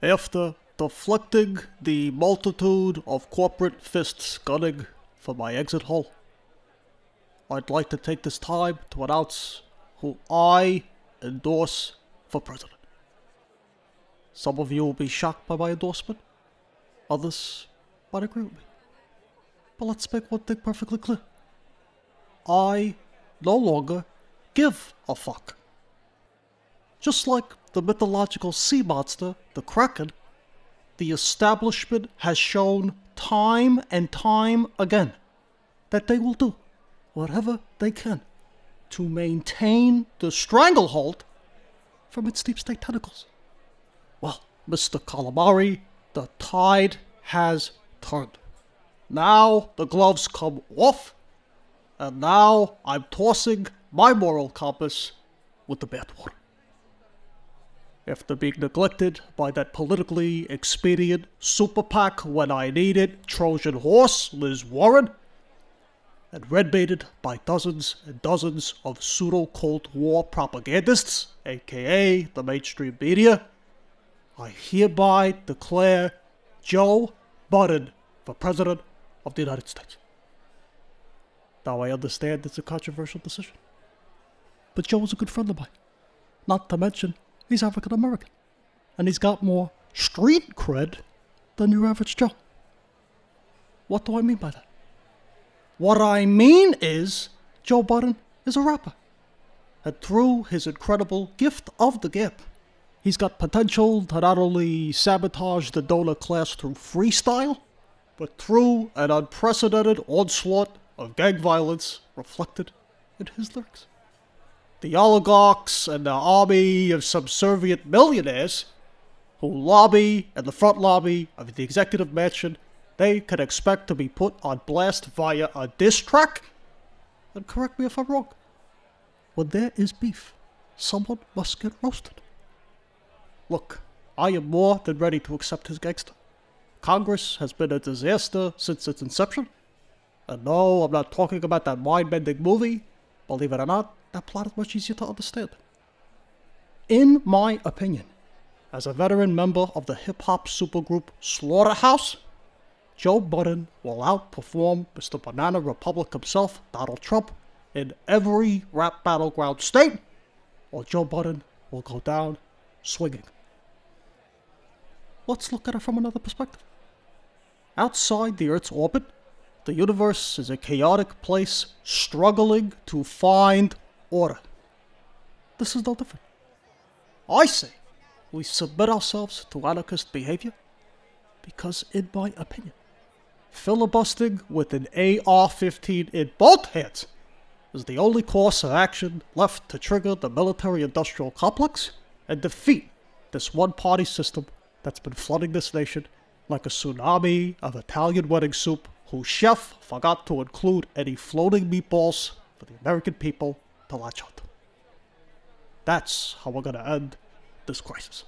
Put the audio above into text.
After deflecting the multitude of corporate fists gunning for my exit hole, I'd like to take this time to announce who I endorse for president. Some of you will be shocked by my endorsement. Others might agree with me. But let's make one thing perfectly clear. I no longer give a fuck. Just like the mythological sea monster, the Kraken, the establishment has shown time and time again that they will do whatever they can to maintain the stranglehold from its deep state tentacles. Well, Mr. Calamari, the tide has turned. Now the gloves come off, and now I'm tossing my moral compass with the bathwater. After being neglected by that politically expedient super PAC when I needed Trojan horse Liz Warren, and red-baited by dozens and dozens of pseudo-Cold War propagandists, aka the mainstream media, I hereby declare Joe Biden for President of the United States. Now I understand it's a controversial decision, but Joe is a good friend of mine. Not to mention, he's African American, and he's got more street cred than your average Joe. What do I mean by that? What I mean is, Joe Biden is a rapper, and through his incredible gift of the gab, he's got potential to not only sabotage the donor class through freestyle, but through an unprecedented onslaught of gang violence reflected in his lyrics. The oligarchs and the army of subservient millionaires who lobby in the front lobby of the executive mansion, they can expect to be put on blast via a diss track. And correct me if I'm wrong. When there is beef, someone must get roasted. Look, I am more than ready to accept his gangster. Congress has been a disaster since its inception. And no, I'm not talking about that mind-bending movie. Believe it or not, that plot is much easier to understand. In my opinion, as a veteran member of the hip-hop supergroup Slaughterhouse, Joe Biden will outperform Mr. Banana Republic himself, Donald Trump, in every rap battleground state, or Joe Biden will go down swinging. Let's look at it from another perspective. Outside the Earth's orbit, the universe is a chaotic place struggling to find order. This is no different. I say we submit ourselves to anarchist behavior because, in my opinion, filibustering with an AR-15 in both hands is the only course of action left to trigger the military-industrial complex and defeat this one-party system that's been flooding this nation like a tsunami of Italian wedding soup whose chef forgot to include any floating meatballs for the American people to latch on to. That's how we're going to end this crisis.